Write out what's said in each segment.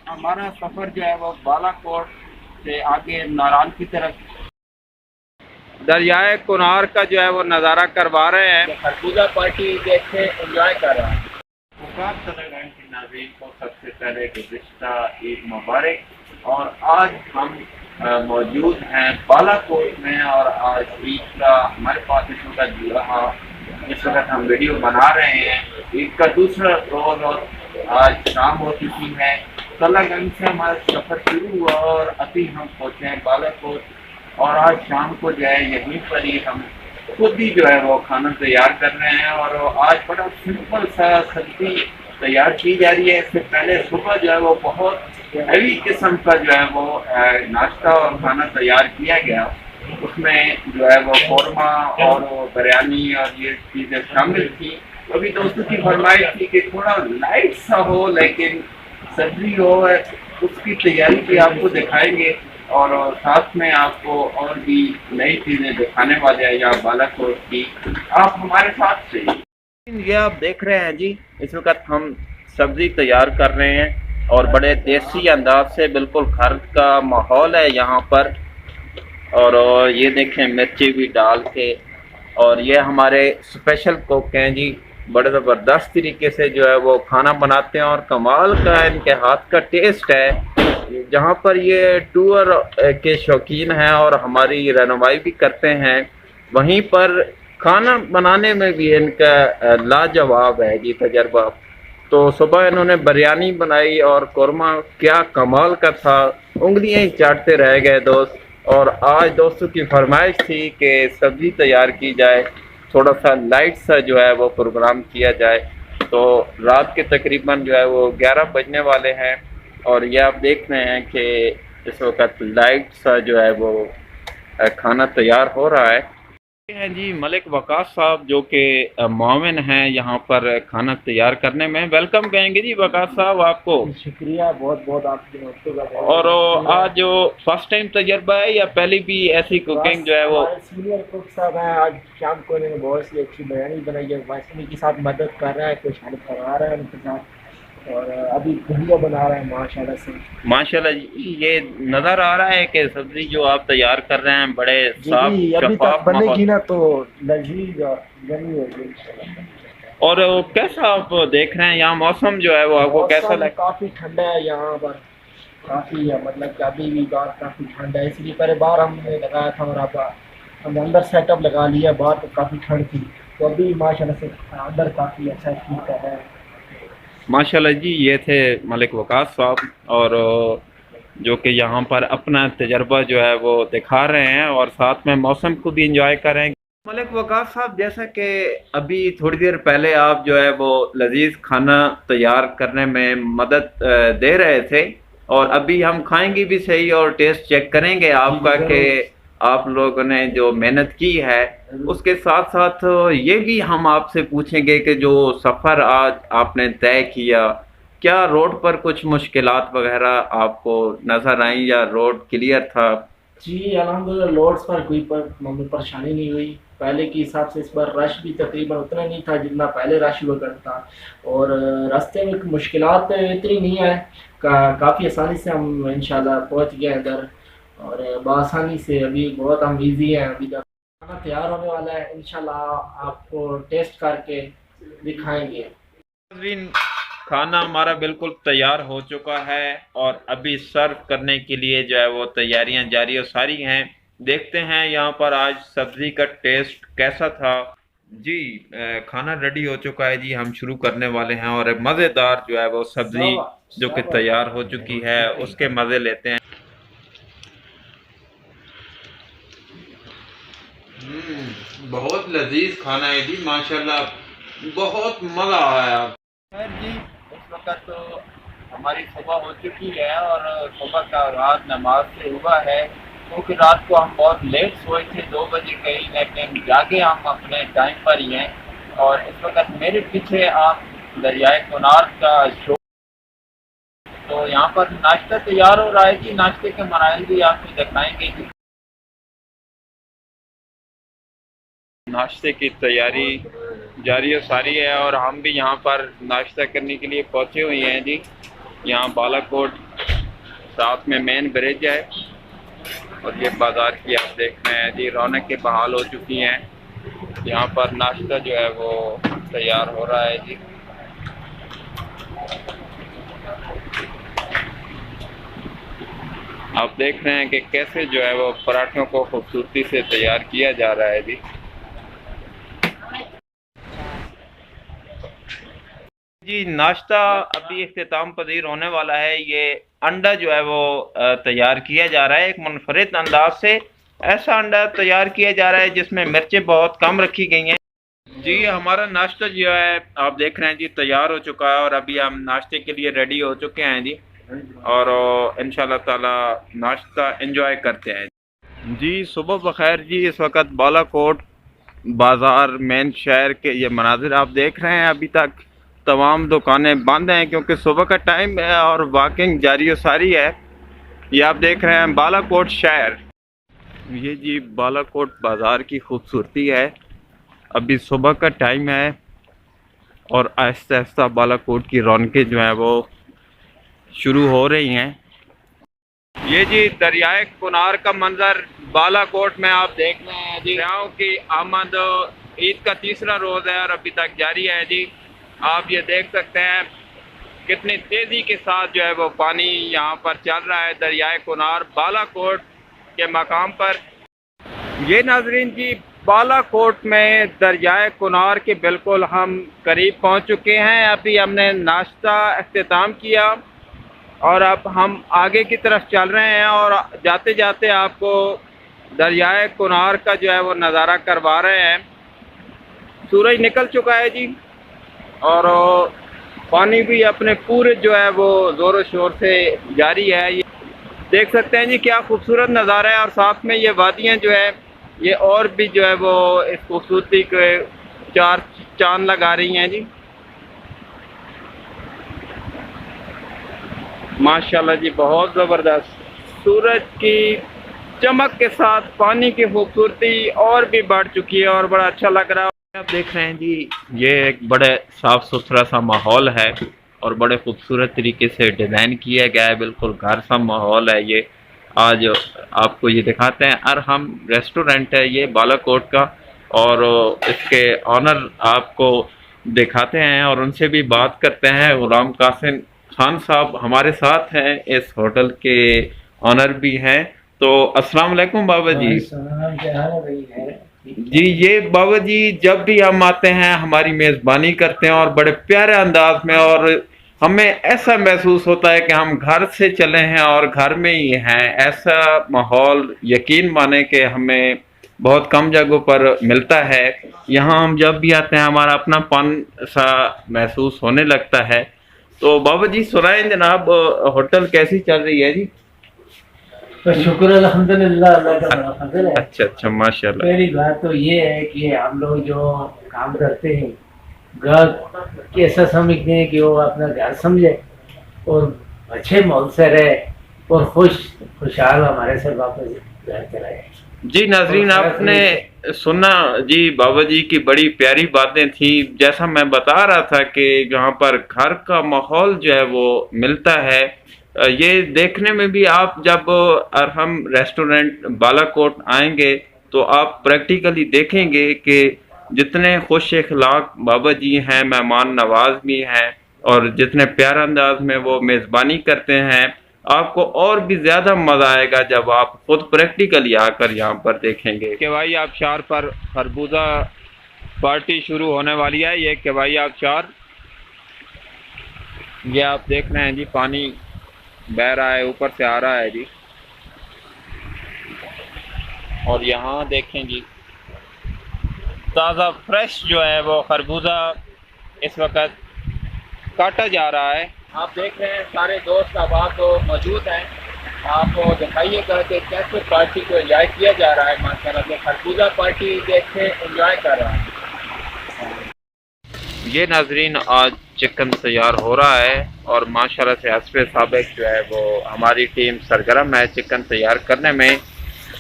हमारा सफर जो है वो बालाकोट से आगे नारायण की तरफ दरियाए कुनार का जो है वो नज़ारा करवा रहे हैं। खरबूजा पार्टी देखे एंजॉय कर रहा है। तलगन के नाज़रीन को सबसे पहले गुज़िश्ता ईद मुबारक। और आज हम मौजूद हैं बालाकोट में और आज ईद का हमारे पास इस वक्त हम वीडियो बना रहे हैं। ईद का दूसरा रोज़ और आज शाम हो चुकी है। तलगन से हमारा सफ़र शुरू हुआ और अभी हम पहुँचे हैं बालाकोट। और आज शाम को जो है यहीं पर ही हम खुद ही जो है वो खाना तैयार कर रहे हैं। और आज बड़ा सिंपल सा सब्जी तैयार की जा रही है। इससे पहले सुबह जो है वो बहुत हैवी किस्म का जो है वो नाश्ता और खाना तैयार किया गया। उसमें जो है वो कौरमा और बिरयानी और ये चीज़ें शामिल थी। अभी दोस्तों की फरमाइश थी कि थोड़ा लाइट सा हो लेकिन सब्जी हो, उसकी तैयारी भी आपको दिखाएंगे और साथ में आपको और भी नई चीज़ें दिखाने वाले हैं यहाँ बालाकोट की। आप हमारे साथ से ये आप देख रहे हैं जी, इस वक्त हम सब्जी तैयार कर रहे हैं और बड़े देसी अंदाज से, बिल्कुल घर का माहौल है यहाँ पर। और ये देखें मिर्ची भी डाल के, और ये हमारे स्पेशल कुक हैं जी, बड़े ज़बरदस्त तरीके से जो है वो खाना बनाते हैं और कमाल का इनके हाथ का टेस्ट है। जहाँ पर ये टूर के शौकीन हैं और हमारी रहनुमाई भी करते हैं, वहीं पर खाना बनाने में भी इनका लाजवाब है जी तजर्बा। तो सुबह इन्होंने बिरयानी बनाई और कौरमा क्या कमाल का था, उंगलियां ही चाटते रह गए दोस्त। और आज दोस्तों की फरमाइश थी कि सब्जी तैयार की जाए, थोड़ा सा लाइट सा जो है वो प्रोग्राम किया जाए। तो रात के तकरीबन जो है वो 11 बजने वाले हैं और ये आप देख रहे हैं कि इस वक्त लाइट सा जो है वो खाना तैयार हो रहा है। ये हैं जी मलिक वकास साहब, जो कि मुआविन हैं यहाँ पर खाना तैयार करने में। वेलकम कहेंगे जी वकास साहब आपको। शुक्रिया, बहुत बहुत आपकी मदद का। और आज जो फर्स्ट टाइम तजर्बा है या पहले भी ऐसी कुकिंग जो है वो? सीनियर कुक साहब हैं, आज शाम को इन्होंने बहुत सी अच्छी बिरयानी बनाई है, वाइसमी के साथ मदद कर रहा है, कुछ हेल्प करवा रहा है उनके साथ। और अभी भुजिया बना रहा है माशाल्लाह से। माशाल्लाह जी, ये नज़र आ रहा है कि सब्जी जो आप तैयार कर रहे हैं बड़े साफ अभी तक शफाफ बनेगी ना तो लजीज और यमी होगी। और कैसा आप देख रहे हैं यहाँ मौसम जो है वो आपको कैसा लगा? काफ़ी ठंडा है यहाँ पर, काफ़ी है, मतलब कि अभी भी बाहर काफ़ी ठंडा है, इसलिए पहले बाहर हमने लगाया था और अब हम अंदर सेटअप लगा लिया। बाहर तो काफ़ी ठंड थी, तो अभी माशाल्लाह से अंदर काफ़ी अच्छा ठीक है। माशाल्लाह जी, ये थे मलिक वकास साहब, और जो कि यहाँ पर अपना तजर्बा जो है वो दिखा रहे हैं और साथ में मौसम को भी इंजॉय करें। मलिक वकास साहब, जैसा कि अभी थोड़ी देर पहले आप जो है वो लजीज खाना तैयार करने में मदद दे रहे थे, और अभी हम खाएंगे भी सही और टेस्ट चेक करेंगे आपका कि आप लोगों ने जो मेहनत की है। उसके साथ साथ ये भी हम आपसे पूछेंगे कि जो सफ़र आज आपने तय किया, क्या रोड पर कुछ मुश्किलात वगैरह आपको नज़र आई या रोड क्लियर था? जी अल्हम्दुलिल्लाह, रोड्स पर कोई परेशानी नहीं हुई। पहले के हिसाब से इस बार रश भी तकरीबन उतना नहीं था जितना पहले रश हुआ करता। और रास्ते में मुश्किलात इतनी नहीं है, काफ़ी आसानी से हम इंशाल्लाह पहुंच गए इधर, और बआसानी से अभी बहुत हम इजी हैं। अभी तक खाना तैयार होने वाला है, इंशाल्लाह आपको टेस्ट करके दिखाएंगे। खाना हमारा बिल्कुल तैयार हो चुका है और अभी सर्व करने के लिए जो है वो तैयारियां जारी और सारी हैं। देखते हैं यहाँ पर आज सब्जी का टेस्ट कैसा था जी। खाना रेडी हो चुका है जी, हम शुरू करने वाले हैं और मज़ेदार जो है वो सब्जी जो कि तैयार हो चुकी है उसके मज़े लेते हैं। बहुत लजीज खाना है जी, माशाल्लाह, बहुत मज़ा आया। खैर जी, इस वक्त तो हमारी सुबह हो चुकी है और सुबह का रात नमाज से हुआ है, क्योंकि रात को हम बहुत लेट सोए थे, 2 बजे कहीं, लेकिन जागे हम अपने टाइम पर ही हैं। और इस वक्त मेरे पीछे आप दरियाए कुनार का शो, तो यहाँ पर नाश्ता तैयार हो रहा है जी। नाश्ते के मराइल भी आपको दिखाएंगे जी। नाश्ते की तैयारी जारी और सारी है और हम भी यहाँ पर नाश्ता करने के लिए पहुँचे हुए हैं जी। यहाँ बालाकोट साथ में मेन ब्रिज है और ये बाजार की आप देख रहे हैं जी रौनकें बहाल हो चुकी हैं। यहाँ पर नाश्ता जो है वो तैयार हो रहा है जी। आप देख रहे हैं कि कैसे जो है वो पराठों को खूबसूरती से तैयार किया जा रहा है जी। जी नाश्ता अभी इख्तिताम पजीर होने वाला है। ये अंडा जो है वो तैयार किया जा रहा है एक मुनफरिद अंदाज से। ऐसा अंडा तैयार किया जा रहा है जिसमें मिर्चें बहुत कम रखी गई हैं जी। हमारा नाश्ता जो है आप देख रहे हैं जी तैयार हो चुका है और अभी हम नाश्ते के लिए रेडी हो चुके हैं जी और इंशाल्लाह ताला नाश्ता एंजॉय करते हैं जी। सुबह बखैर जी। इस वक्त बालाकोट बाज़ार मेन शहर के ये मनाजिर आप देख रहे हैं। अभी तक तमाम दुकानें बंद हैं क्योंकि सुबह का टाइम है और वॉकिंग जारी सारी है। ये आप देख रहे हैं बालाकोट शहर। ये जी बालाकोट बाज़ार की खूबसूरती है। अभी सुबह का टाइम है और आहिस्ता आहिस्ता बालाकोट की रौनकें जो हैं वो शुरू हो रही हैं। ये जी दरियाए कुनार का मंजर बालाकोट में आप देख रहे हैं जी। सयाहों की आमद ईद का तीसरा रोज़ है और अभी तक जारी है जी। आप ये देख सकते हैं कितनी तेज़ी के साथ जो है वो पानी यहाँ पर चल रहा है दरियाए कुनार बालाकोट के मकाम पर। ये नाजरीन जी बालाकोट में दरियाए कुनार के बिल्कुल हम करीब पहुँच चुके हैं। अभी हमने नाश्ता अख्तिताम किया और अब हम आगे की तरफ चल रहे हैं और जाते जाते आपको दरियाए कुनार का जो है वो नज़ारा करवा रहे हैं। सूरज निकल चुका है जी और पानी भी अपने पूरे जो है वो ज़ोर शोर से जारी है। ये देख सकते हैं जी क्या खूबसूरत नज़ारा है और साथ में ये वादियाँ जो है ये और भी जो है वो इस खूबसूरती के चार चांद लगा रही हैं जी। माशाल्लाह जी बहुत ज़बरदस्त। सूरज की चमक के साथ पानी की खूबसूरती और भी बढ़ चुकी है और बड़ा अच्छा लग रहा है। आप देख रहे हैं जी ये एक बड़े साफ़ सुथरा सा माहौल है और बड़े खूबसूरत तरीके से डिज़ाइन किया गया है। बिल्कुल घर सा माहौल है ये। आज आपको ये दिखाते हैं अरहम रेस्टोरेंट है ये बालाकोट का और इसके ऑनर आपको दिखाते हैं और उनसे भी बात करते हैं। गुलाम कासिम खान साहब हमारे साथ हैं, इस होटल के ऑनर भी हैं। तो अस्सलाम वालेकुम बाबा जी। जी ये बाबा जी जब भी हम आते हैं हमारी मेज़बानी करते हैं और बड़े प्यारे अंदाज में और हमें ऐसा महसूस होता है कि हम घर से चले हैं और घर में ही हैं। ऐसा माहौल यकीन माने कि हमें बहुत कम जगहों पर मिलता है। यहाँ हम जब भी आते हैं हमारा अपनापन सा महसूस होने लगता है। तो बाबा जी सुनाएं जनाब होटल कैसी चल रही है जी? तो शुक्र अल्हम्दुलिल्लाह अल्लाह का बड़ा फजल है। अच्छा माशाल्लाह। पहली बात तो ये है कि हम लोग जो काम करते हैं घर कैसा समझते हैं कि वो अपना घर समझे और अच्छे माहौल से रहे और खुशहाल हमारे से वापस घर चला जाए। जी नाजरीन आपने सुना जी बाबा जी की बड़ी प्यारी बातें थी। जैसा मैं बता रहा था कि यहाँ पर घर का माहौल जो है वो मिलता है। ये देखने में भी आप जब अरहम रेस्टोरेंट बालाकोट आएंगे तो आप प्रैक्टिकली देखेंगे कि जितने खुश अखलाक बाबा जी हैं, मेहमान नवाज भी हैं और जितने प्यारे अंदाज में वो मेज़बानी करते हैं, आपको और भी ज़्यादा मज़ा आएगा जब आप खुद प्रैक्टिकली आकर यहाँ पर देखेंगे। केवाई आबशार पर खरबूजा पार्टी शुरू होने वाली है। ये केवाई आबशार ये आप देख रहे हैं जी पानी बह रहा है, ऊपर से आ रहा है जी। और यहाँ देखें जी ताज़ा फ्रेश जो है वो खरबूजा इस वक्त काटा जा रहा है। आप देख रहे हैं सारे दोस्त अहबाब तो मौजूद हैं। आप दिखाइएगा कि कैसे पार्टी को एंजॉय किया जा रहा है। माशाल्लाह से खरबूजा पार्टी देखे एंजॉय कर रहा है। ये नाजरीन आज चिकन तैयार हो रहा है और माशाल्लाह से हस्बे साबिक जो है वो हमारी टीम सरगर्म है चिकन तैयार करने में।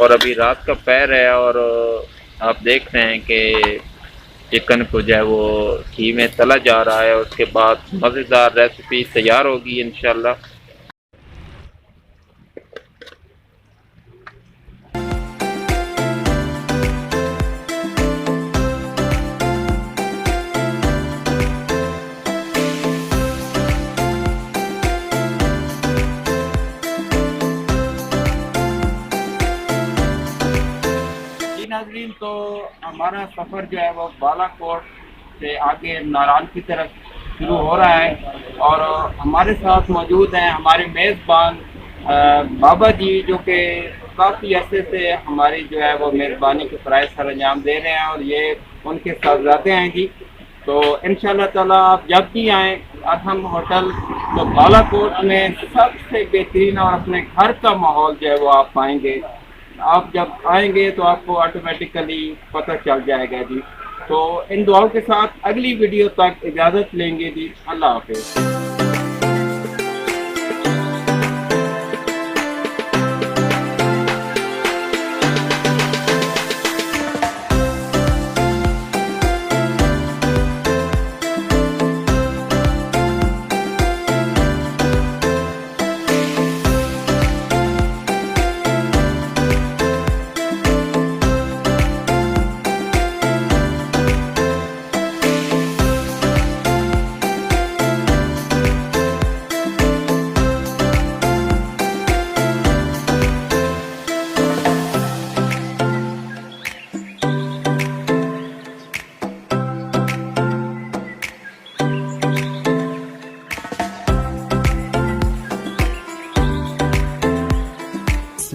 और अभी रात का पहर है और आप देख रहे हैं कि चिकन को जो है वो घी में तला जा रहा है। उसके बाद मज़ेदार रेसिपी तैयार होगी इंशाल्लाह। नाज़रीन, तो हमारा सफ़र जो है वो बालाकोट से आगे नारायण की तरफ शुरू हो रहा है और हमारे साथ मौजूद हैं हमारे मेज़बान बाबा जी, जो कि काफ़ी अरसे से हमारी जो है वो मेज़बानी के फ़राइज़ सर अंजाम दे रहे हैं और ये उनके साहबजादे हैं जी। तो इंशाअल्लाह ताला आप जब भी आएँ अथम होटल, तो बालाकोट में सबसे बेहतरीन और अपने घर का माहौल जो है वो आप पाएंगे। आप जब आएंगे तो आपको ऑटोमेटिकली पता चल जाएगा जी। तो इन दुआओं के साथ अगली वीडियो तक इजाज़त लेंगे जी। अल्लाह हाफ़िज़।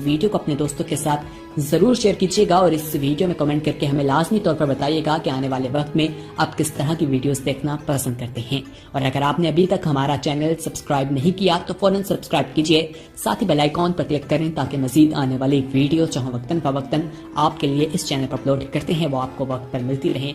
वीडियो को अपने दोस्तों के साथ जरूर शेयर कीजिएगा और इस वीडियो में कमेंट करके हमें लाजमी तौर पर बताइएगा कि आने वाले वक्त में आप किस तरह की वीडियोस देखना पसंद करते हैं। और अगर आपने अभी तक हमारा चैनल सब्सक्राइब नहीं किया तो फौरन सब्सक्राइब कीजिए, साथ ही बेल आइकॉन पर क्लिक करें ताकि मजीद आने वाली वीडियो चाहे वक्तन फवक्तन आपके लिए इस चैनल पर अपलोड करते हैं वो आपको वक्त पर मिलती रहे।